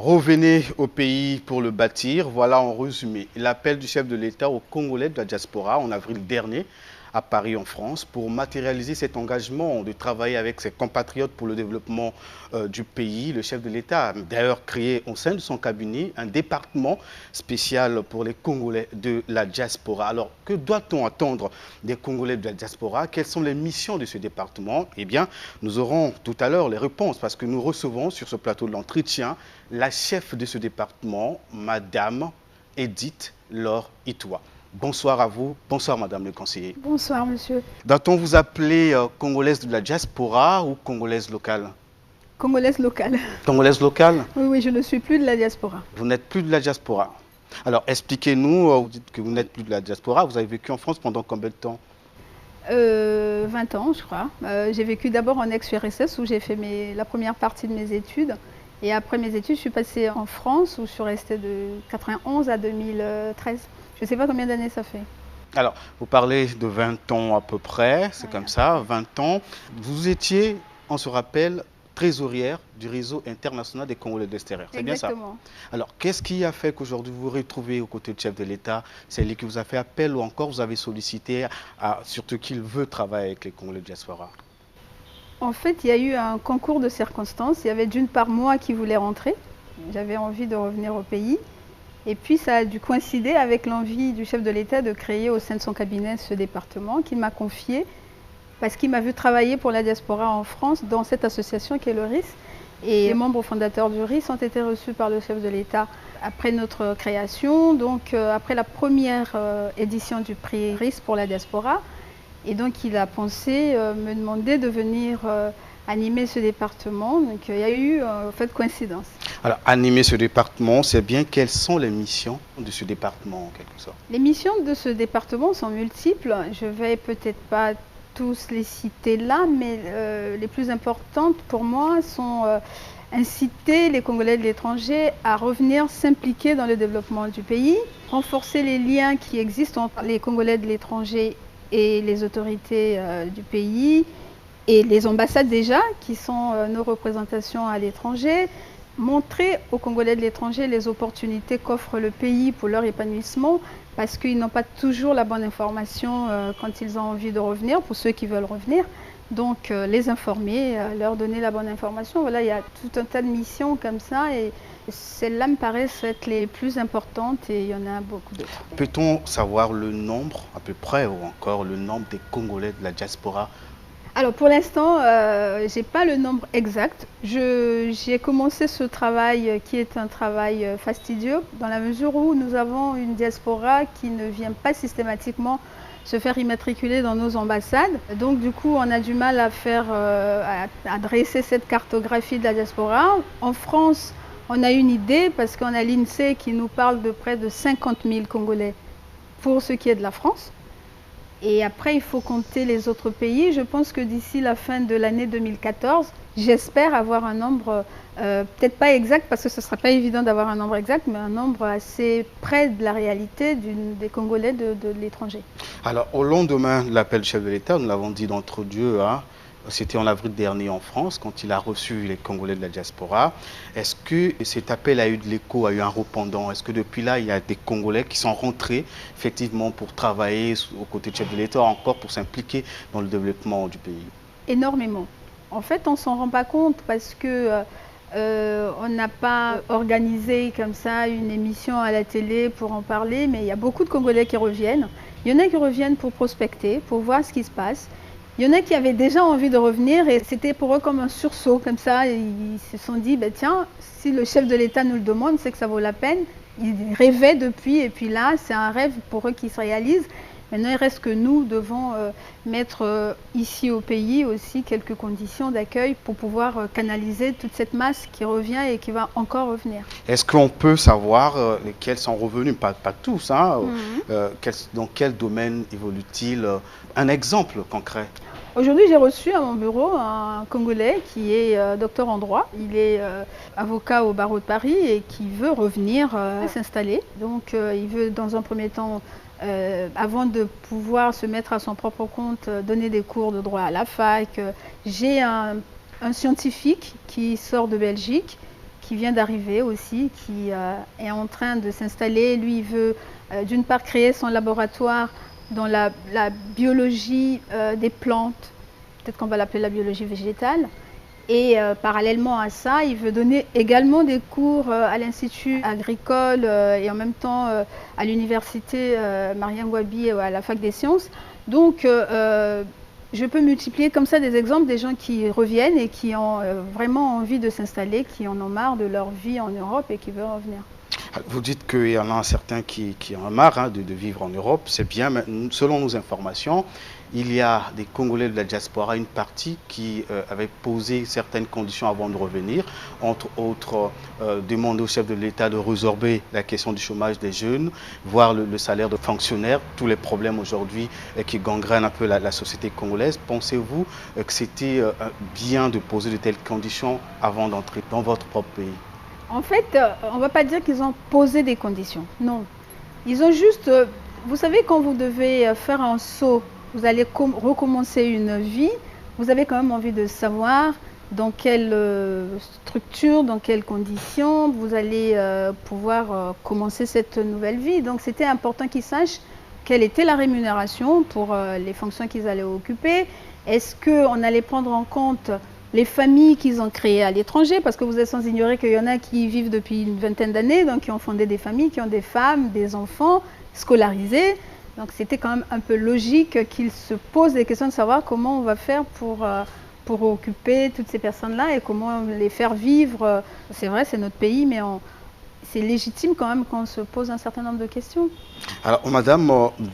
Revenez au pays pour le bâtir. Voilà en résumé l'appel du chef de l'État aux Congolais de la diaspora en avril dernier à Paris en France pour matérialiser cet engagement de travailler avec ses compatriotes pour le développement du pays. Le chef de l'État a d'ailleurs créé au sein de son cabinet un département spécial pour les Congolais de la diaspora. Alors, que doit-on attendre des Congolais de la diaspora? Quelles sont les missions de ce département? Eh bien, nous aurons tout à l'heure les réponses parce que nous recevons sur ce plateau de l'entretien la chef de ce département, Madame Edith Laure Itoua. Bonsoir à vous. Bonsoir, Madame le conseiller. Bonsoir, monsieur. Doit-on vous appeler Congolaise de la diaspora ou Congolaise locale? Congolaise locale. Congolaise locale? Oui, je ne suis plus de la diaspora. Vous n'êtes plus de la diaspora. Alors, expliquez-nous, vous dites que vous n'êtes plus de la diaspora. Vous avez vécu en France pendant combien de temps? 20 ans, je crois. J'ai vécu d'abord en ex-URSS où j'ai fait la première partie de mes études. Et après mes études, je suis passée en France où je suis restée de 91 à 2013. Je ne sais pas combien d'années ça fait. Alors, vous parlez de 20 ans à peu près, c'est comme ça, 20 ans. Vous étiez, on se rappelle, trésorière du réseau international des Congolais de l'extérieur. C'est bien ça? Exactement. Alors, qu'est-ce qui a fait qu'aujourd'hui vous vous retrouvez aux côtés du chef de l'État? C'est lui qui vous a fait appel ou encore vous avez sollicité surtout qu'il veut travailler avec les Congolais de diaspora? En fait, il y a eu un concours de circonstances. Il y avait d'une part moi qui voulais rentrer. J'avais envie de revenir au pays. Et puis ça a dû coïncider avec l'envie du chef de l'État de créer au sein de son cabinet ce département qu'il m'a confié parce qu'il m'a vu travailler pour la diaspora en France dans cette association qui est le RIS. Et les membres fondateurs du RIS ont été reçus par le chef de l'État après notre création, donc après la première édition du prix RIS pour la diaspora. Et donc il a pensé me demander de venir animer ce département. Donc il y a eu en fait coïncidence. Alors, animer ce département, c'est bien quelles sont les missions de ce département en quelque sorte? Les missions de ce département sont multiples. Je ne vais peut-être pas tous les citer là, mais les plus importantes pour moi sont inciter les Congolais de l'étranger à revenir s'impliquer dans le développement du pays, renforcer les liens qui existent entre les Congolais de l'étranger et les autorités du pays et les ambassades déjà, qui sont nos représentations à l'étranger, montrer aux Congolais de l'étranger les opportunités qu'offre le pays pour leur épanouissement, parce qu'ils n'ont pas toujours la bonne information quand ils ont envie de revenir, pour ceux qui veulent revenir. Donc les informer, leur donner la bonne information. Voilà, il y a tout un tas de missions comme ça et celles-là me paraissent être les plus importantes et il y en a beaucoup d'autres. Peut-on savoir le nombre à peu près ou encore le nombre des Congolais de la diaspora? Alors pour l'instant, je n'ai pas le nombre exact. J'ai commencé ce travail qui est un travail fastidieux dans la mesure où nous avons une diaspora qui ne vient pas systématiquement se faire immatriculer dans nos ambassades. Donc du coup, on a du mal à à dresser cette cartographie de la diaspora. En France, on a une idée parce qu'on a l'INSEE qui nous parle de près de 50 000 Congolais pour ce qui est de la France. Et après, il faut compter les autres pays. Je pense que d'ici la fin de l'année 2014, j'espère avoir un nombre, peut-être pas exact, parce que ce ne sera pas évident d'avoir un nombre exact, mais un nombre assez près de la réalité des Congolais de l'étranger. Alors, au lendemain de l'appel du chef de l'État, nous l'avons dit d'entre Dieu, hein, c'était en avril dernier en France, quand il a reçu les Congolais de la diaspora. Est-ce que cet appel a eu de l'écho, a eu un répondant? Est-ce que depuis là, il y a des Congolais qui sont rentrés effectivement pour travailler aux côtés du chef de l'État, encore pour s'impliquer dans le développement du pays? Énormément. En fait, on ne s'en rend pas compte parce que on n'a pas organisé comme ça une émission à la télé pour en parler, mais il y a beaucoup de Congolais qui reviennent. Il y en a qui reviennent pour prospecter, pour voir ce qui se passe. Il y en a qui avaient déjà envie de revenir et c'était pour eux comme un sursaut, comme ça. Ils se sont dit, bah, tiens, si le chef de l'État nous le demande, c'est que ça vaut la peine. Ils rêvaient depuis et puis là, c'est un rêve pour eux qui se réalise. Maintenant, il reste que nous devons mettre ici au pays aussi quelques conditions d'accueil pour pouvoir canaliser toute cette masse qui revient et qui va encore revenir. Est-ce qu'on peut savoir lesquels sont revenus? Pas tous, hein. Dans quel domaine évolue-t-il? Un exemple concret. Aujourd'hui, j'ai reçu à mon bureau un Congolais qui est docteur en droit. Il est avocat au barreau de Paris et qui veut revenir s'installer. Donc, il veut dans un premier temps, avant de pouvoir se mettre à son propre compte, donner des cours de droit à la fac. J'ai un scientifique qui sort de Belgique, qui vient d'arriver aussi, qui est en train de s'installer. Lui, il veut d'une part créer son laboratoire dans la biologie des plantes, peut-être qu'on va l'appeler la biologie végétale. Et parallèlement à ça, il veut donner également des cours à l'Institut agricole et en même temps à l'université Mariam Wabi à la Fac des sciences. Donc, je peux multiplier comme ça des exemples des gens qui reviennent et qui ont vraiment envie de s'installer, qui en ont marre de leur vie en Europe et qui veulent revenir. Vous dites qu'il y en a certains qui en ont marre de vivre en Europe, c'est bien, mais selon nos informations, il y a des Congolais de la diaspora, une partie qui avait posé certaines conditions avant de revenir, entre autres demander au chef de l'État de résorber la question du chômage des jeunes, voir le salaire de fonctionnaires, tous les problèmes aujourd'hui qui gangrènent un peu la société congolaise. Pensez-vous que c'était bien de poser de telles conditions avant d'entrer dans votre propre pays? En fait, on ne va pas dire qu'ils ont posé des conditions, non. Ils ont juste, vous savez, quand vous devez faire un saut, vous allez recommencer une vie, vous avez quand même envie de savoir dans quelle structure, dans quelles conditions vous allez pouvoir commencer cette nouvelle vie. Donc c'était important qu'ils sachent quelle était la rémunération pour les fonctions qu'ils allaient occuper. Est-ce qu'on allait prendre en compte les familles qu'ils ont créées à l'étranger, parce que vous êtes sans ignorer qu'il y en a qui vivent depuis une vingtaine d'années, donc qui ont fondé des familles, qui ont des femmes, des enfants scolarisés. Donc c'était quand même un peu logique qu'ils se posent des questions de savoir comment on va faire pour occuper toutes ces personnes-là et comment les faire vivre. C'est vrai, c'est notre pays, mais c'est légitime quand même qu'on se pose un certain nombre de questions. Alors, madame,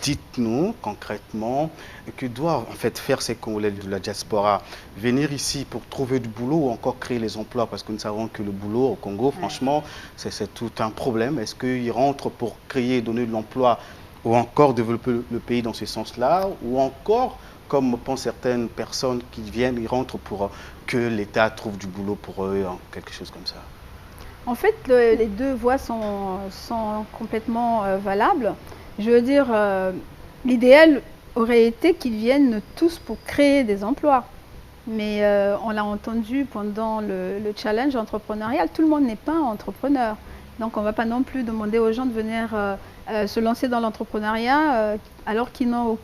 dites-nous concrètement que doivent en fait faire ces Congolais de la diaspora? Venir ici pour trouver du boulot ou encore créer les emplois? Parce que nous savons que le boulot au Congo, franchement, c'est tout un problème. Est-ce qu'ils rentrent pour créer et donner de l'emploi ou encore développer le pays dans ce sens-là? Ou encore, comme pensent certaines personnes qui viennent, ils rentrent pour que l'État trouve du boulot pour eux, quelque chose comme ça? En fait, les deux voies sont complètement valables. Je veux dire, l'idéal aurait été qu'ils viennent tous pour créer des emplois. Mais on l'a entendu pendant le challenge entrepreneurial, tout le monde n'est pas entrepreneur. Donc on ne va pas non plus demander aux gens de venir se lancer dans l'entrepreneuriat alors qu'ils n'ont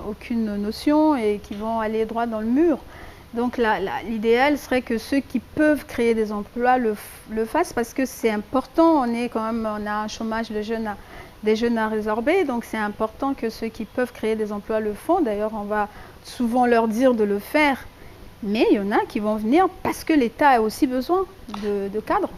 aucune notion et qu'ils vont aller droit dans le mur. Donc l'idéal serait que ceux qui peuvent créer des emplois le fassent parce que c'est important. On a un chômage des jeunes à résorber, donc c'est important que ceux qui peuvent créer des emplois le font. D'ailleurs, on va souvent leur dire de le faire. Mais il y en a qui vont venir parce que l'État a aussi besoin de cadres.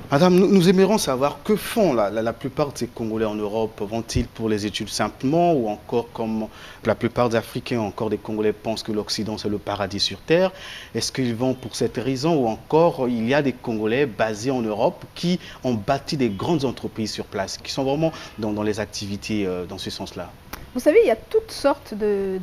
Madame, nous aimerions savoir que font la plupart de ces Congolais en Europe. Vont-ils pour les études simplement ou encore comme la plupart des Africains, encore des Congolais pensent que l'Occident c'est le paradis sur Terre? Est-ce qu'ils vont pour cette raison ou encore il y a des Congolais basés en Europe qui ont bâti des grandes entreprises sur place, qui sont vraiment dans les activités dans ce sens-là? Vous savez, il y a toutes sortes de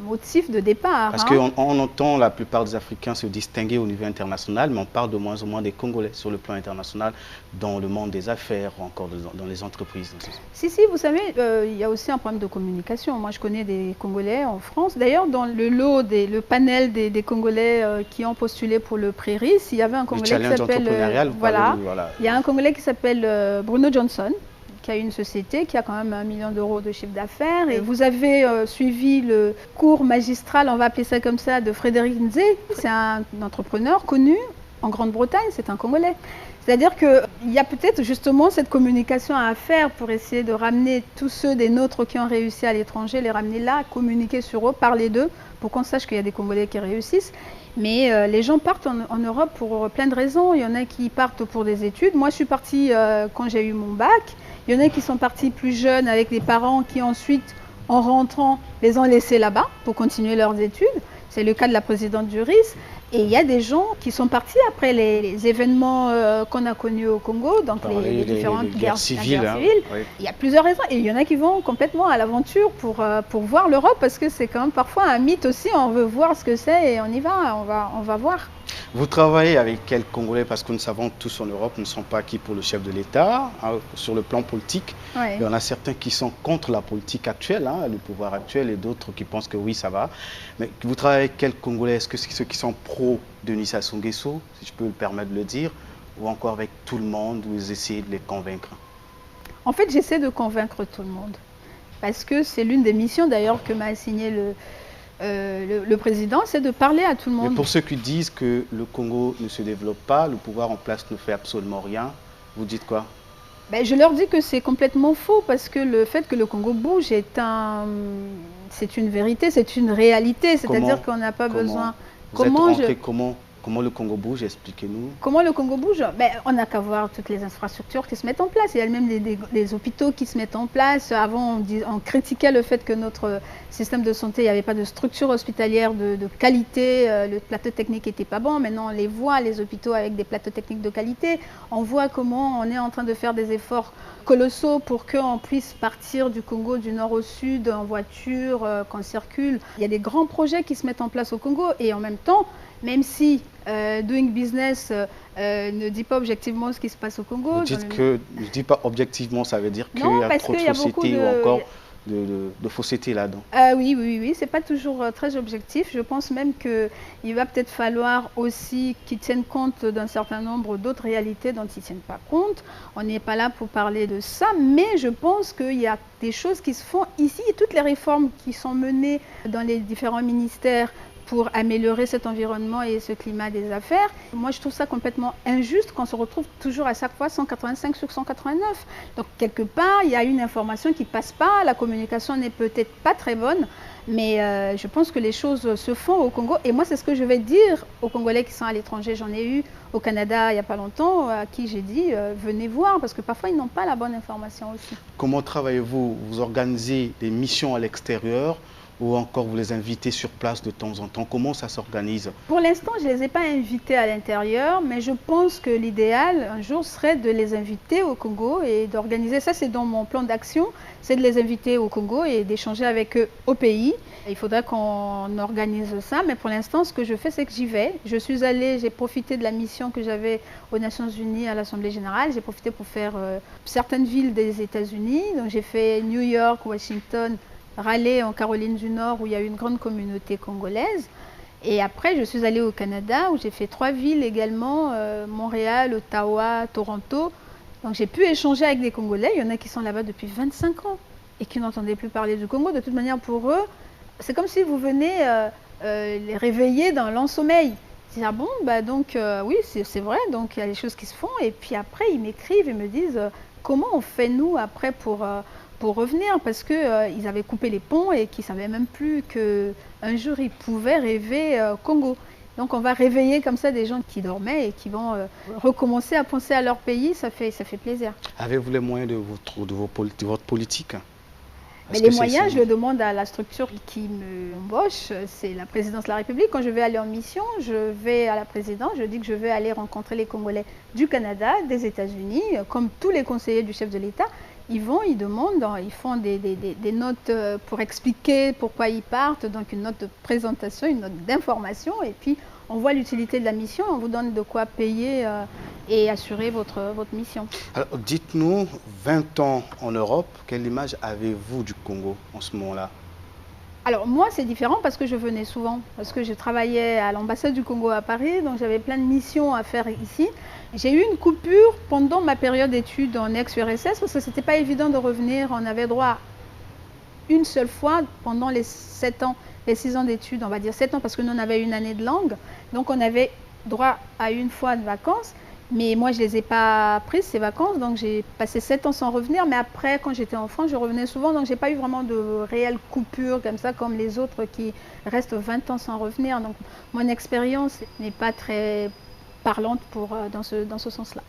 motifs de départ. Parce qu'on entend la plupart des Africains se distinguer au niveau international, mais on parle de moins en moins des Congolais sur le plan international, dans le monde des affaires ou encore dans les entreprises. Si, vous savez, il y a aussi un problème de communication. Moi, je connais des Congolais en France. D'ailleurs, dans le panel des Congolais qui ont postulé pour le prix RIS, il y avait un Congolais qui s'appelle... Voilà, il y a un Congolais qui s'appelle Bruno Johnson, qui a une société qui a quand même 1 million d'euros de chiffre d'affaires. Et vous avez suivi le cours magistral, on va appeler ça comme ça, de Frédéric Nzé. C'est un entrepreneur connu en Grande-Bretagne, c'est un Congolais. C'est-à-dire qu'il y a peut-être justement cette communication à faire pour essayer de ramener tous ceux des nôtres qui ont réussi à l'étranger, les ramener là, communiquer sur eux, parler d'eux, pour qu'on sache qu'il y a des Congolais qui réussissent. Mais les gens partent en Europe pour plein de raisons. Il y en a qui partent pour des études. Moi, je suis partie quand j'ai eu mon bac. Il y en a qui sont partis plus jeunes avec des parents qui ensuite, en rentrant, les ont laissés là-bas pour continuer leurs études. C'est le cas de la présidente du RIS. Et il y a des gens qui sont partis après les événements qu'on a connus au Congo, donc les différentes guerres civiles. Oui. Il y a plusieurs raisons. Et il y en a qui vont complètement à l'aventure pour voir l'Europe, parce que c'est quand même parfois un mythe aussi. On veut voir ce que c'est et on y va, on va voir. Vous travaillez avec quels Congolais? Parce que nous savons tous en Europe ne sont pas acquis pour le chef de l'État, sur le plan politique. Oui. Il y en a certains qui sont contre la politique actuelle, le pouvoir actuel, et d'autres qui pensent que oui, ça va. Mais vous travaillez avec quels Congolais? Est-ce que c'est ceux qui sont pro-Denis Sassou Nguesso, si je peux me permettre de le dire, ou encore avec tout le monde, vous essayez de les convaincre? En fait, j'essaie de convaincre tout le monde. Parce que c'est l'une des missions d'ailleurs que m'a assigné le président, c'est de parler à tout le Mais monde. pour ceux qui disent que le Congo ne se développe pas, le pouvoir en place ne fait absolument rien, vous dites quoi? Ben, je leur dis que c'est complètement faux parce que le fait que le Congo bouge c'est une vérité, c'est une réalité. C'est-à-dire qu'on n'a pas besoin. Vous êtes rentré comment le Congo bouge? Expliquez-nous. Comment le Congo bouge? Ben, on n'a qu'à voir toutes les infrastructures qui se mettent en place. Il y a même des hôpitaux qui se mettent en place. Avant, on critiquait le fait que notre système de santé, il n'y avait pas de structure hospitalière de qualité. Le plateau technique n'était pas bon. Maintenant, on les voit, les hôpitaux avec des plateaux techniques de qualité. On voit comment on est en train de faire des efforts colossaux pour qu'on puisse partir du Congo du nord au sud en voiture, qu'on circule. Il y a des grands projets qui se mettent en place au Congo et en même temps, même si Doing Business ne dit pas objectivement ce qui se passe au Congo. Vous dites que, je ne dis pas objectivement, ça veut dire qu'il y a trop de fausseté ou encore de fausseté là-dedans. Oui, c'est pas toujours très objectif. Je pense même qu'il va peut-être falloir aussi qu'ils tiennent compte d'un certain nombre d'autres réalités dont ils ne tiennent pas compte. On n'est pas là pour parler de ça, mais je pense qu'il y a des choses qui se font ici et toutes les réformes qui sont menées dans les différents ministères pour améliorer cet environnement et ce climat des affaires. Moi, je trouve ça complètement injuste qu'on se retrouve toujours à chaque fois 185 sur 189. Donc, quelque part, il y a une information qui ne passe pas, la communication n'est peut-être pas très bonne, mais je pense que les choses se font au Congo. Et moi, c'est ce que je vais dire aux Congolais qui sont à l'étranger. J'en ai eu au Canada il n'y a pas longtemps, à qui j'ai dit venez voir, parce que parfois, ils n'ont pas la bonne information aussi. Comment travaillez-vous? Vous organisez des missions à l'extérieur ou encore vous les invitez sur place de temps en temps? Comment ça s'organise? Pour l'instant, je ne les ai pas invités à l'intérieur, mais je pense que l'idéal, un jour, serait de les inviter au Congo et d'organiser, ça c'est dans mon plan d'action, c'est de les inviter au Congo et d'échanger avec eux au pays. Il faudrait qu'on organise ça, mais pour l'instant, ce que je fais, c'est que j'y vais. Je suis allée, j'ai profité de la mission que j'avais aux Nations Unies à l'Assemblée Générale. J'ai profité pour faire certaines villes des États-Unis. Donc j'ai fait New York, Washington, Raleigh en Caroline du Nord où il y a une grande communauté congolaise. Et après, je suis allée au Canada où j'ai fait 3 villes également, Montréal, Ottawa, Toronto. Donc j'ai pu échanger avec des Congolais. Il y en a qui sont là-bas depuis 25 ans et qui n'entendaient plus parler du Congo. De toute manière, pour eux, c'est comme si vous venez les réveiller dans l'ensommeil. C'est ah bon, bah donc oui, c'est vrai, donc il y a des choses qui se font. Et puis après, ils m'écrivent et me disent comment on fait nous après pour revenir, parce qu'ils avaient coupé les ponts et qu'ils ne savaient même plus qu'un jour ils pouvaient rêver Congo. Donc on va réveiller comme ça des gens qui dormaient et qui vont recommencer à penser à leur pays, ça fait plaisir. Avez-vous les moyens de votre politique? Mais les moyens, je le demande à la structure qui m'embauche, c'est la présidence de la République. Quand je vais aller en mission, je vais à la présidence, je dis que je vais aller rencontrer les Congolais du Canada, des États-Unis, comme tous les conseillers du chef de l'État. Ils vont, ils demandent, ils font des notes pour expliquer pourquoi ils partent, donc une note de présentation, une note d'information, et puis on voit l'utilité de la mission, on vous donne de quoi payer et assurer votre mission. Alors dites-nous, 20 ans en Europe, quelle image avez-vous du Congo en ce moment-là? Alors moi c'est différent parce que je venais souvent, parce que je travaillais à l'ambassade du Congo à Paris, donc j'avais plein de missions à faire ici. J'ai eu une coupure pendant ma période d'études en ex-URSS parce que c'était pas évident de revenir, on avait droit une seule fois pendant les 7 ans, les 6 ans d'études, on va dire 7 ans parce que nous on avait une année de langue, donc on avait droit à une fois de vacances. Mais moi, je ne les ai pas prises, ces vacances, donc j'ai passé 7 ans sans revenir. Mais après, quand j'étais en France, je revenais souvent, donc je n'ai pas eu vraiment de réelle coupure comme ça, comme les autres qui restent 20 ans sans revenir. Donc mon expérience n'est pas très parlante dans ce sens-là.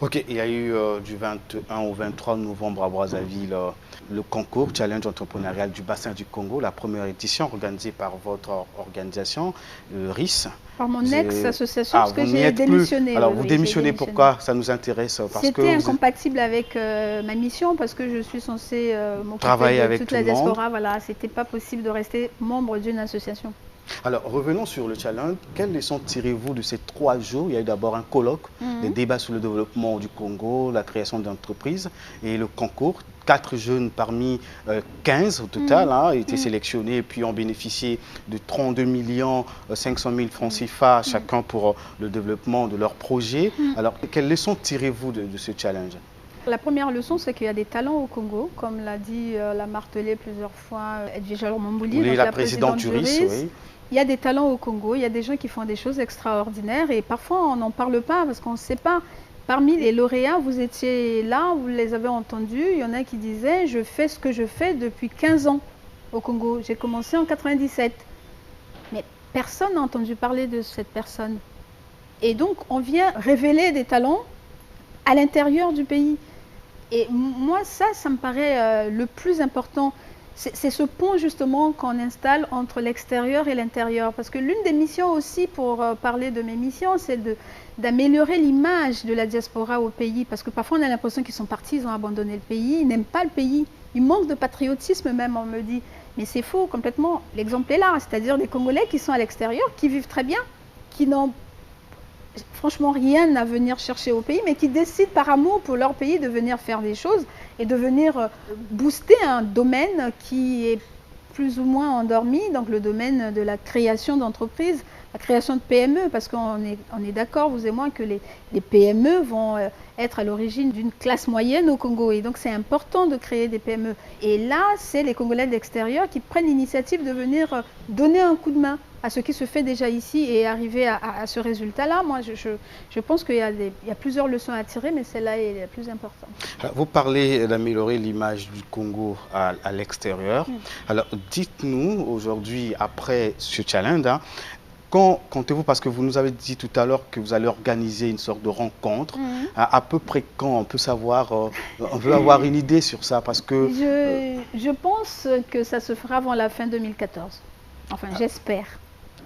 Ok, il y a eu du 21 au 23 novembre à Brazzaville le concours Challenge entrepreneurial du bassin du Congo, la première édition organisée par votre organisation, RIS. Par mon ex-association, parce que j'ai démissionné. Alors, vous démissionnez, pourquoi? Ça nous intéresse. C'était incompatible avec ma mission, parce que je suis censée travailler de toute la diaspora. Voilà, c'était pas possible de rester membre d'une association. Alors, revenons sur le challenge. Quelles leçons tirez-vous de ces 3 jours? Il y a eu d'abord un colloque, des débats sur le développement du Congo, la création d'entreprises et le concours. 4 jeunes parmi 15 au total ont été sélectionnés et puis ont bénéficié de 32 500 000 francs CFA chacun pour le développement de leur projet. Alors, quelles leçons tirez-vous de ce challenge? La première leçon, c'est qu'il y a des talents au Congo, comme l'a dit, l'a martelé plusieurs fois Edwige Mambouli, oui, la présidente du RIS. Oui. Il y a des talents au Congo, il y a des gens qui font des choses extraordinaires et parfois on n'en parle pas parce qu'on ne sait pas. Parmi les lauréats, vous étiez là, vous les avez entendus, il y en a qui disaient « je fais ce que je fais depuis 15 ans au Congo, j'ai commencé en 97 ». Mais personne n'a entendu parler de cette personne. Et donc on vient révéler des talents à l'intérieur du pays. Et moi, ça me paraît le plus important. C'est ce pont justement qu'on installe entre l'extérieur et l'intérieur. Parce que l'une des missions aussi, pour parler de mes missions, c'est d'améliorer l'image de la diaspora au pays. Parce que parfois on a l'impression qu'ils sont partis, ils ont abandonné le pays, ils n'aiment pas le pays. Ils manquent de patriotisme même, on me dit. Mais c'est faux complètement. L'exemple est là, c'est-à-dire des Congolais qui sont à l'extérieur, qui vivent très bien, qui n'ont franchement rien à venir chercher au pays, mais qui décident par amour pour leur pays de venir faire des choses et de venir booster un domaine qui est plus ou moins endormi, donc le domaine de la création d'entreprises, la création de PME, parce qu'on est d'accord, vous et moi, que les PME vont être à l'origine d'une classe moyenne au Congo. Et donc c'est important de créer des PME. Et là, c'est les Congolais de l'extérieur qui prennent l'initiative de venir donner un coup de main à ce qui se fait déjà ici et arriver à ce résultat-là. Moi, je pense qu'il y a plusieurs leçons à tirer, mais celle-là est la plus importante. Vous parlez d'améliorer l'image du Congo à l'extérieur. Alors, dites-nous aujourd'hui, après ce challenge, quand comptez-vous, parce que vous nous avez dit tout à l'heure que vous allez organiser une sorte de rencontre, à peu près quand on peut savoir, on veut avoir une idée sur ça, parce que... Je pense que ça se fera avant la fin 2014. Enfin, j'espère.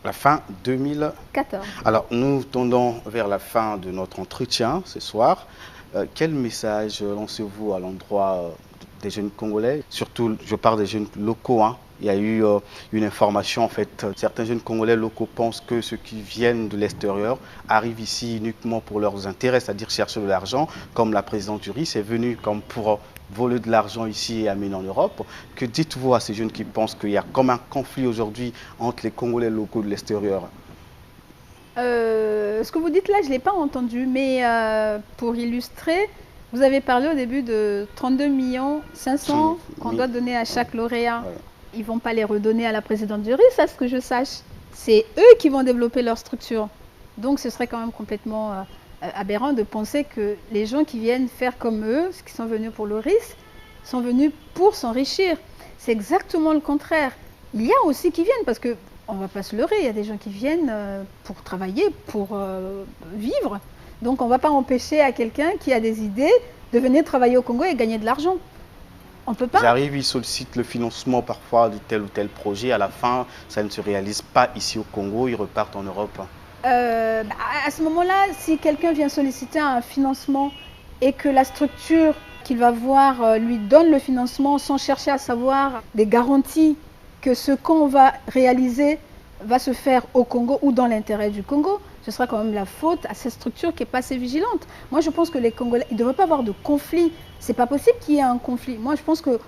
La fin 2014. Alors, nous tendons vers la fin de notre entretien ce soir. Quel message lancez-vous à l'endroit des jeunes Congolais? Surtout, je parle des jeunes locaux. Il y a eu une information, en fait, certains jeunes Congolais locaux pensent que ceux qui viennent de l'extérieur arrivent ici uniquement pour leurs intérêts, c'est-à-dire chercher de l'argent, comme la présidente du RIS est venue comme pour voler de l'argent ici et amener en Europe. Que dites-vous à ces jeunes qui pensent qu'il y a comme un conflit aujourd'hui entre les Congolais locaux de l'extérieur? Ce que vous dites là, je ne l'ai pas entendu, mais pour illustrer, vous avez parlé au début de 32 500 000 qu'on doit donner à chaque lauréat. Ouais. Ils ne vont pas les redonner à la présidente du RIS, à ce que je sache. C'est eux qui vont développer leur structure. Donc ce serait quand même complètement aberrant de penser que les gens qui viennent faire comme eux, qui sont venus pour le RIS, sont venus pour s'enrichir. C'est exactement le contraire. Il y a aussi qui viennent, parce que on ne va pas se leurrer, il y a des gens qui viennent pour travailler, pour vivre. Donc on ne va pas empêcher à quelqu'un qui a des idées de venir travailler au Congo et gagner de l'argent. On peut pas. Ils arrivent, ils sollicitent le financement parfois de tel ou tel projet. À la fin, ça ne se réalise pas ici au Congo, ils repartent en Europe. À ce moment-là, si quelqu'un vient solliciter un financement et que la structure qu'il va voir lui donne le financement sans chercher à savoir des garanties que ce qu'on va réaliser va se faire au Congo ou dans l'intérêt du Congo, ce sera quand même la faute à cette structure qui n'est pas assez vigilante. Moi, je pense que les Congolais, il ne devrait pas avoir de conflit. Ce n'est pas possible qu'il y ait un conflit. Moi, je pense qu'au